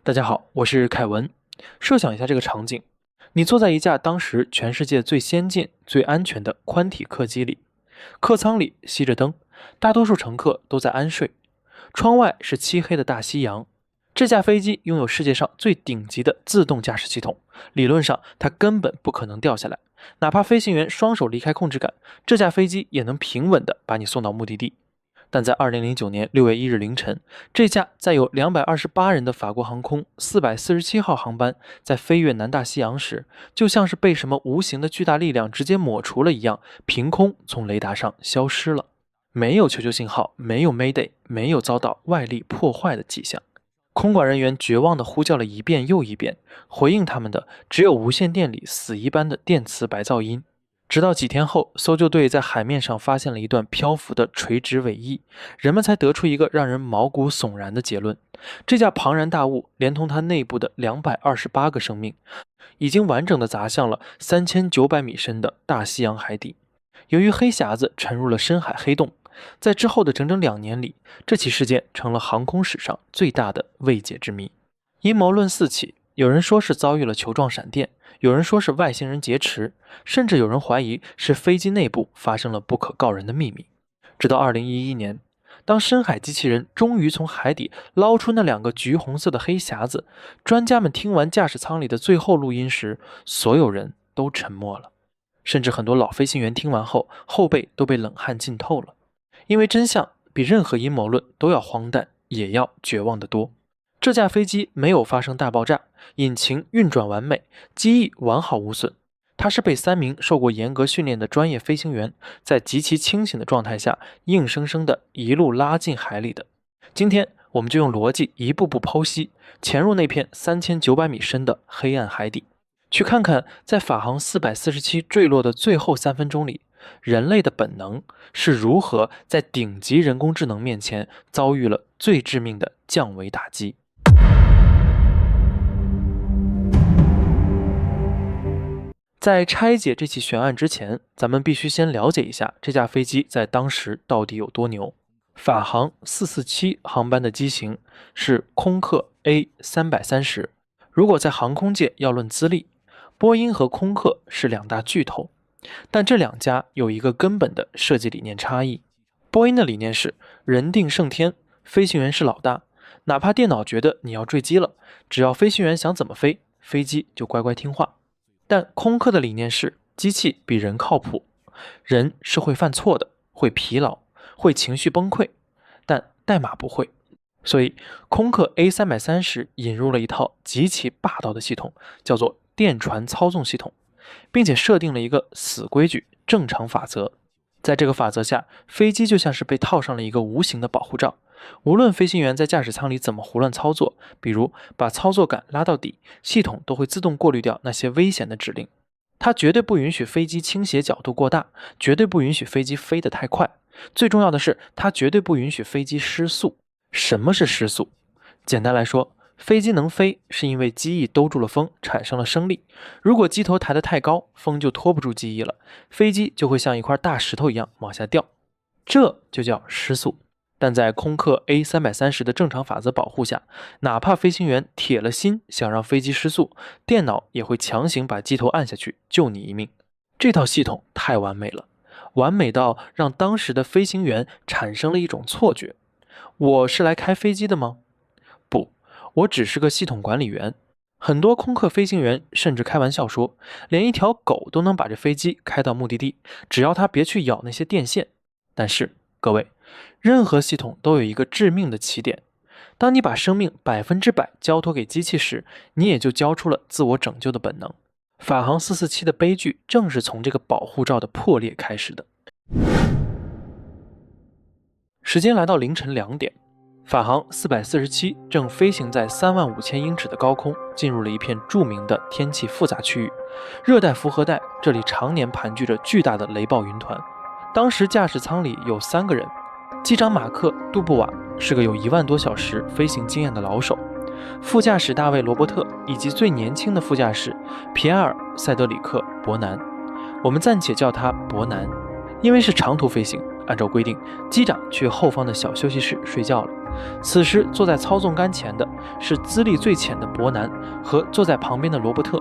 大家好，我是凯文。设想一下这个场景，你坐在一架当时全世界最先进、最安全的宽体客机里，客舱里熄着灯，大多数乘客都在安睡，窗外是漆黑的大西洋。这架飞机拥有世界上最顶级的自动驾驶系统，理论上它根本不可能掉下来，哪怕飞行员双手离开控制杆，这架飞机也能平稳地把你送到目的地。但在2009年6月1日凌晨，这架载有228人的法国航空447号航班在飞越南大西洋时，就像是被什么无形的巨大力量直接抹除了一样，凭空从雷达上消失了。没有求救信号，没有 Mayday， 没有遭到外力破坏的迹象。空管人员绝望地呼叫了一遍又一遍，回应他们的只有无线电里死一般的电磁白噪音。直到几天后，搜救队在海面上发现了一段漂浮的垂直尾翼，人们才得出一个让人毛骨悚然的结论：这架庞然大物连同它内部的228个生命，已经完整地砸向了3900米深的大西洋海底。由于黑匣子沉入了深海黑洞，在之后的整整2年里，这起事件成了航空史上最大的未解之谜。阴谋论四起，有人说是遭遇了球状闪电，有人说是外星人劫持，甚至有人怀疑是飞机内部发生了不可告人的秘密。直到2011年，当深海机器人终于从海底捞出那2个橘红色的黑匣子，专家们听完驾驶舱里的最后录音时，所有人都沉默了。甚至很多老飞行员听完后，后背都被冷汗浸透了。因为真相比任何阴谋论都要荒诞，也要绝望得多。这架飞机没有发生大爆炸，引擎运转完美，机翼完好无损。它是被3名受过严格训练的专业飞行员在极其清醒的状态下硬生生的一路拉进海里的。今天我们就用逻辑一步步剖析，潜入那片3900米深的黑暗海底，去看看在法航447坠落的最后3分钟里，人类的本能是如何在顶级人工智能面前遭遇了最致命的降维打击。在拆解这起悬案之前，咱们必须先了解一下这架飞机在当时到底有多牛。法航447航班的机型是空客 A330，如果在航空界要论资历，波音和空客是2大巨头。但这2家有一个根本的设计理念差异。波音的理念是人定胜天，飞行员是老大，哪怕电脑觉得你要坠机了，只要飞行员想怎么飞，飞机就乖乖听话。但空客的理念是机器比人靠谱，人是会犯错的，会疲劳，会情绪崩溃，但代码不会。所以空客 A330 引入了一套极其霸道的系统，叫做电传操纵系统，并且设定了一个死规矩正常法则。在这个法则下，飞机就像是被套上了一个无形的保护罩，无论飞行员在驾驶舱里怎么胡乱操作，比如把操作杆拉到底，系统都会自动过滤掉那些危险的指令。它绝对不允许飞机倾斜角度过大，绝对不允许飞机飞得太快，最重要的是，它绝对不允许飞机失速。什么是失速？简单来说，飞机能飞是因为机翼兜住了风，产生了升力。如果机头抬得太高，风就拖不住机翼了，飞机就会像一块大石头一样往下掉，这就叫失速。但在空客 A330 的正常法则保护下，哪怕飞行员铁了心想让飞机失速，电脑也会强行把机头按下去，救你一命。这套系统太完美了，完美到让当时的飞行员产生了一种错觉：我是来开飞机的吗？不，我只是个系统管理员。很多空客飞行员甚至开玩笑说，连一条狗都能把这飞机开到目的地，只要它别去咬那些电线。但是各位，任何系统都有一个致命的起点，当你把生命100%交托给机器时，你也就交出了自我拯救的本能。法航447的悲剧正是从这个保护罩的破裂开始的。时间来到凌晨2点，法航447正飞行在35000英尺的高空，进入了一片著名的天气复杂区域——热带福河带，这里常年盘踞着巨大的雷暴云团。当时驾驶舱里有3个人，机长马克·杜布瓦是个有1万多小时飞行经验的老手，副驾驶大卫·罗伯特以及最年轻的副驾驶皮埃尔·塞德里克·伯南，我们暂且叫他伯南。因为是长途飞行，按照规定，机长去后方的小休息室睡觉了，此时坐在操纵杆前的是资历最浅的伯南和坐在旁边的罗伯特。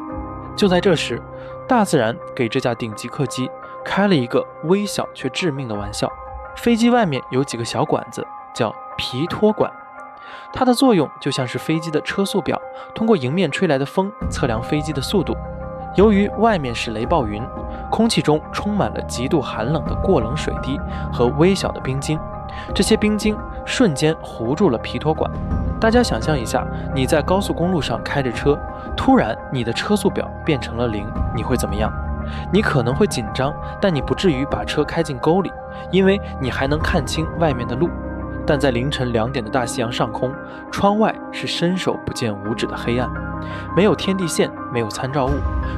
就在这时，大自然给这架顶级客机开了一个微小却致命的玩笑。飞机外面有几个小管子，叫皮托管，它的作用就像是飞机的车速表，通过迎面吹来的风测量飞机的速度。由于外面是雷暴云，空气中充满了极度寒冷的过冷水滴和微小的冰晶，这些冰晶瞬间糊住了皮托管。大家想象一下，你在高速公路上开着车，突然你的车速表变成了0，你会怎么样？你可能会紧张，但你不至于把车开进沟里，因为你还能看清外面的路。但在凌晨2点的大西洋上空，窗外是伸手不见五指的黑暗，没有天地线，没有参照物。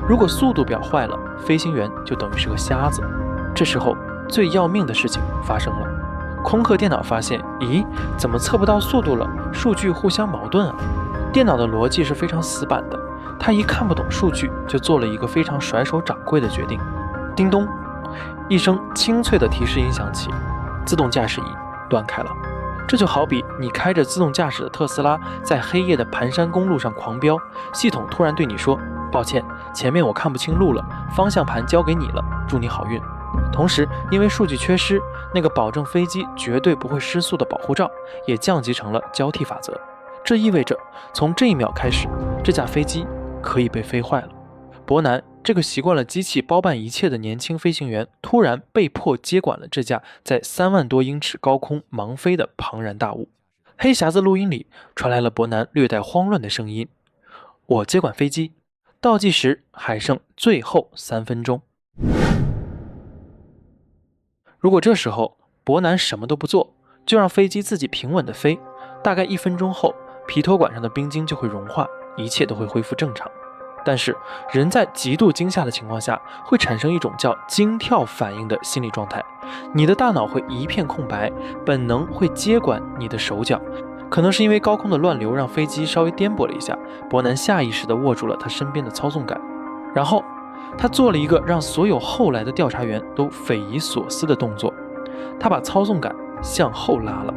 如果速度表坏了，飞行员就等于是个瞎子。这时候最要命的事情发生了，空客电脑发现，咦，怎么测不到速度了？数据互相矛盾啊！电脑的逻辑是非常死板的，他一看不懂数据，就做了一个非常甩手掌柜的决定。叮咚，一声清脆的提示音响起，自动驾驶仪断开了。这就好比你开着自动驾驶的特斯拉在黑夜的盘山公路上狂飙，系统突然对你说，抱歉，前面我看不清路了，方向盘交给你了，祝你好运。同时因为数据缺失，那个保证飞机绝对不会失速的保护罩也降级成了交替法则。这意味着从这一秒开始，这架飞机可以被飞坏了。伯南这个习惯了机器包办一切的年轻飞行员，突然被迫接管了这架在3万多英尺高空盲飞的庞然大物。黑匣子录音里传来了伯南略带慌乱的声音，我接管飞机，倒计时还剩最后3分钟。如果这时候伯南什么都不做，就让飞机自己平稳地飞，大概1分钟后，皮托管上的冰晶就会融化，一切都会恢复正常。但是人在极度惊吓的情况下，会产生一种叫惊跳反应的心理状态，你的大脑会一片空白，本能会接管你的手脚。可能是因为高空的乱流让飞机稍微颠簸了一下，伯南下意识地握住了他身边的操纵杆，然后他做了一个让所有后来的调查员都匪夷所思的动作，他把操纵杆向后拉了。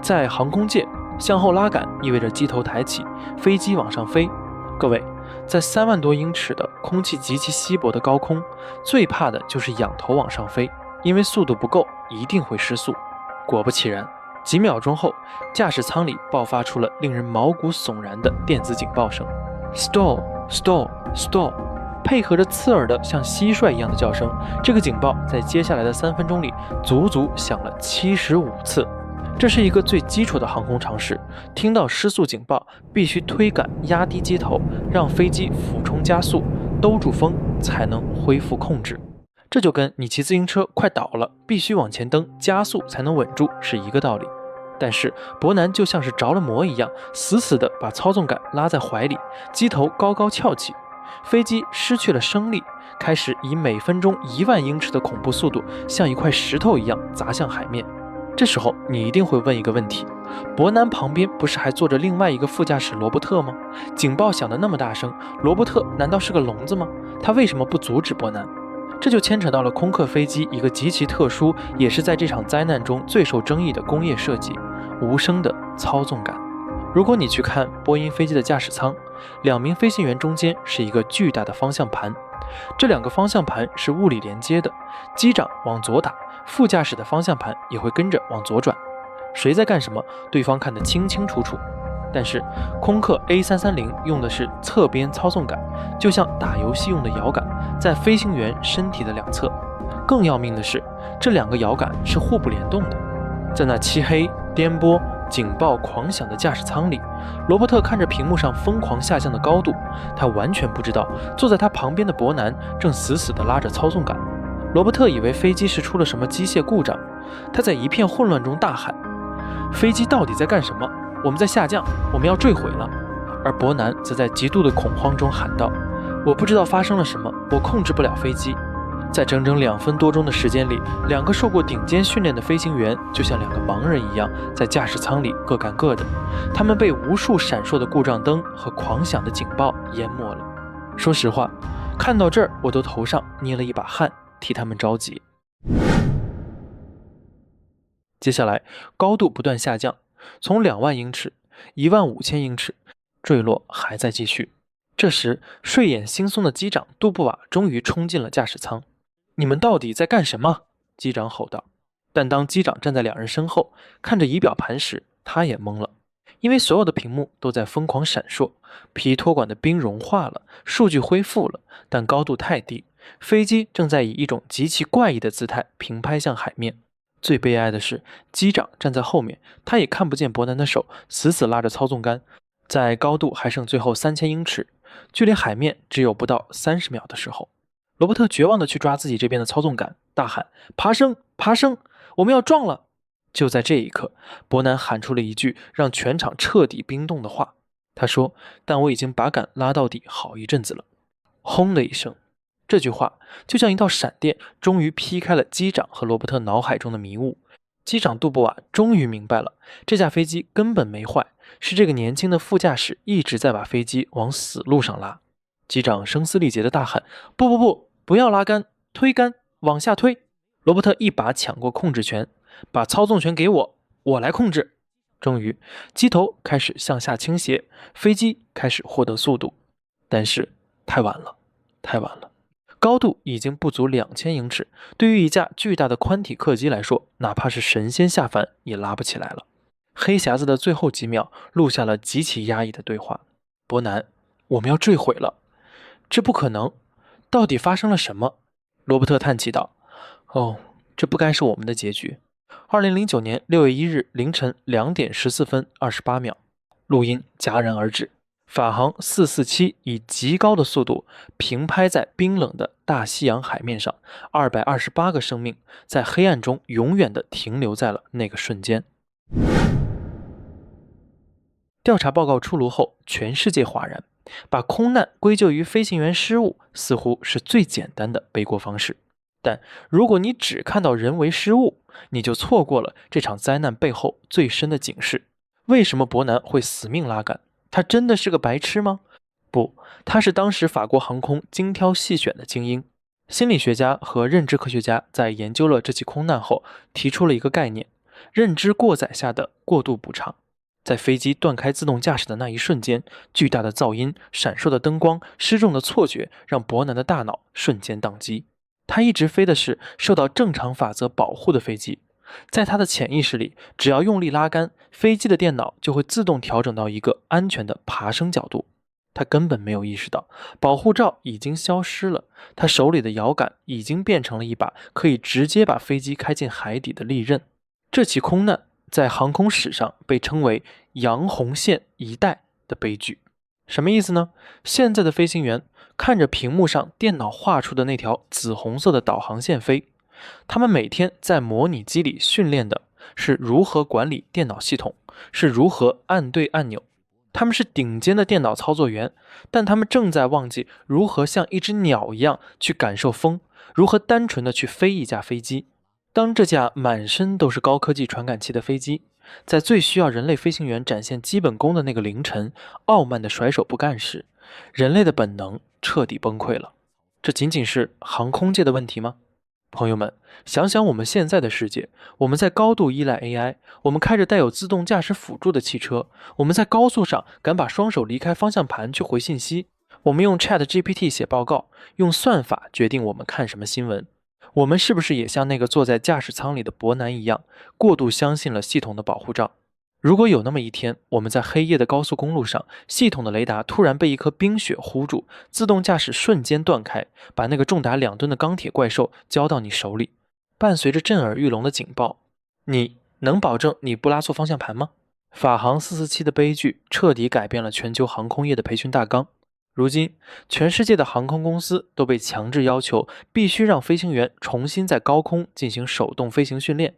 在航空界，向后拉杆意味着机头抬起，飞机往上飞。各位，在3万多英尺的空气极其稀薄的高空，最怕的就是仰头往上飞，因为速度不够，一定会失速。果不其然，几秒钟后，驾驶舱里爆发出了令人毛骨悚然的电子警报声 ，Stall, Stall, Stall， 配合着刺耳的像蟋蟀一样的叫声，这个警报在接下来的3分钟里足足响了75次。这是一个最基础的航空常识，听到失速警报，必须推杆压低机头，让飞机俯冲加速，兜住风才能恢复控制。这就跟你骑自行车快倒了，必须往前蹬加速才能稳住是一个道理。但是伯南就像是着了魔一样，死死地把操纵杆拉在怀里，机头高高翘起，飞机失去了升力，开始以每分钟1万英尺的恐怖速度，像一块石头一样砸向海面。这时候你一定会问一个问题，伯南旁边不是还坐着另外一个副驾驶罗伯特吗？警报响得那么大声，罗伯特难道是个聋子吗？他为什么不阻止伯南？这就牵扯到了空客飞机一个极其特殊，也是在这场灾难中最受争议的工业设计——无声的操纵杆。如果你去看波音飞机的驾驶舱，2名飞行员中间是一个巨大的方向盘，这2个方向盘是物理连接的，机长往左打，副驾驶的方向盘也会跟着往左转，谁在干什么，对方看得清清楚楚。但是空客 A330 用的是侧边操纵杆，就像打游戏用的摇杆，在飞行员身体的2侧。更要命的是，这2个摇杆是互不联动的。在那漆黑、颠簸、警报狂响的驾驶舱里，罗伯特看着屏幕上疯狂下降的高度，他完全不知道坐在他旁边的伯南正死死地拉着操纵杆。罗伯特以为飞机是出了什么机械故障，他在一片混乱中大喊：飞机到底在干什么？我们在下降，我们要坠毁了。而伯南则在极度的恐慌中喊道：我不知道发生了什么，我控制不了飞机。在整整2分多钟的时间里，2个受过顶尖训练的飞行员就像2个盲人一样，在驾驶舱里各干各的，他们被无数闪烁的故障灯和狂响的警报淹没了。说实话，看到这儿我都头上捏了一把汗，替他们着急。接下来高度不断下降，从2万英尺、15000英尺，坠落还在继续。这时，睡眼惺忪的机长杜布瓦终于冲进了驾驶舱。“你们到底在干什么？”机长吼道。但当机长站在2人身后，看着仪表盘时，他也懵了。因为所有的屏幕都在疯狂闪烁，皮托管的冰融化了，数据恢复了，但高度太低，飞机正在以一种极其怪异的姿态平拍向海面。最悲哀的是，机长站在后面，他也看不见伯南的手死死拉着操纵杆。在高度还剩最后3000英尺，距离海面只有不到30秒的时候，罗伯特绝望地去抓自己这边的操纵杆，大喊：“爬升，爬升，我们要撞了！”就在这一刻，伯南喊出了一句让全场彻底冰冻的话。他说：“但我已经把杆拉到底好一阵子了。”轰的一声，这句话就像一道闪电，终于劈开了机长和罗伯特脑海中的迷雾。机长杜布瓦终于明白了，这架飞机根本没坏，是这个年轻的副驾驶一直在把飞机往死路上拉。机长声嘶力竭地大喊：“不不不，不要拉杆，推杆，往下推！”罗伯特一把抢过控制权，把操纵权给我，我来控制。终于，机头开始向下倾斜，飞机开始获得速度。但是太晚了，太晚了。高度已经不足2000英尺，对于一架巨大的宽体客机来说，哪怕是神仙下凡也拉不起来了。黑匣子的最后几秒录下了极其压抑的对话：“伯南，我们要坠毁了。”“这不可能，到底发生了什么？”罗伯特叹气道。“哦，这不该是我们的结局。”2009年6月1日凌晨2点14分28秒，录音戛然而止。法航447以极高的速度平拍在冰冷的大西洋海面上，228个生命在黑暗中永远地停留在了那个瞬间。调查报告出炉后，全世界哗然，把空难归咎于飞行员失误，似乎是最简单的背锅方式。但如果你只看到人为失误，你就错过了这场灾难背后最深的警示。为什么伯南会死命拉杆？他真的是个白痴吗？不，他是当时法国航空精挑细选的精英。心理学家和认知科学家在研究了这起空难后，提出了一个概念：认知过载下的过度补偿。在飞机断开自动驾驶的那一瞬间，巨大的噪音、闪烁的灯光、失重的错觉，让伯南的大脑瞬间宕机。他一直飞的是受到正常法则保护的飞机。在他的潜意识里，只要用力拉杆，飞机的电脑就会自动调整到一个安全的爬升角度。他根本没有意识到，保护罩已经消失了，他手里的摇杆已经变成了一把可以直接把飞机开进海底的利刃。这起空难在航空史上被称为“杨红线一代”的悲剧。什么意思呢？现在的飞行员看着屏幕上电脑画出的那条紫红色的导航线飞，他们每天在模拟机里训练的是如何管理电脑系统，是如何按对按钮。他们是顶尖的电脑操作员，但他们正在忘记如何像一只鸟一样去感受风，如何单纯的去飞一架飞机。当这架满身都是高科技传感器的飞机，在最需要人类飞行员展现基本功的那个凌晨，傲慢地甩手不干时，人类的本能彻底崩溃了。这仅仅是航空界的问题吗？朋友们，想想我们现在的世界，我们在高度依赖 AI， 我们开着带有自动驾驶辅助的汽车，我们在高速上敢把双手离开方向盘去回信息，我们用 ChatGPT 写报告，用算法决定我们看什么新闻。我们是不是也像那个坐在驾驶舱里的伯南一样，过度相信了系统的保护罩？如果有那么一天，我们在黑夜的高速公路上，系统的雷达突然被一颗冰雪糊住，自动驾驶瞬间断开，把那个重达2吨的钢铁怪兽交到你手里，伴随着震耳欲聋的警报，你能保证你不拉错方向盘吗？法航447的悲剧彻底改变了全球航空业的培训大纲。如今，全世界的航空公司都被强制要求必须让飞行员重新在高空进行手动飞行训练，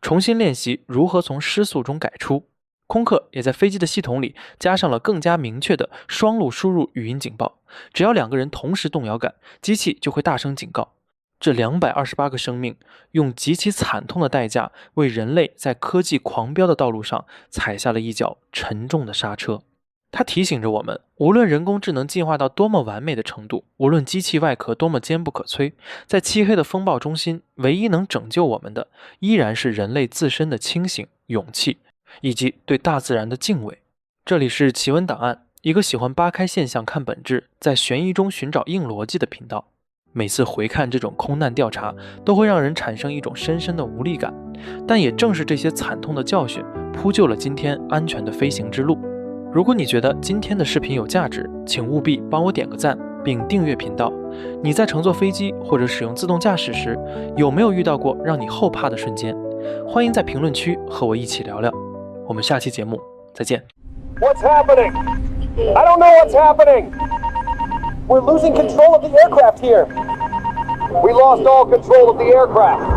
重新练习如何从失速中改出。空客也在飞机的系统里加上了更加明确的双路输入语音警报，只要2个人同时动摇杆，机器就会大声警告。这228个生命用极其惨痛的代价，为人类在科技狂飙的道路上踩下了一脚沉重的刹车。它提醒着我们，无论人工智能进化到多么完美的程度，无论机器外壳多么坚不可摧，在漆黑的风暴中心，唯一能拯救我们的，依然是人类自身的清醒、勇气，以及对大自然的敬畏。这里是奇闻档案，一个喜欢扒开现象看本质，在悬疑中寻找硬逻辑的频道。每次回看这种空难调查，都会让人产生一种深深的无力感，但也正是这些惨痛的教训，铺就了今天安全的飞行之路。如果你觉得今天的视频有价值，请务必帮我点个赞，并订阅频道。你在乘坐飞机或者使用自动驾驶时，有没有遇到过让你后怕的瞬间？欢迎在评论区和我一起聊聊。我们下期节目再见。What's happening? I don't know what's happening. We're losing control of the aircraft here. We lost all control of the aircraft.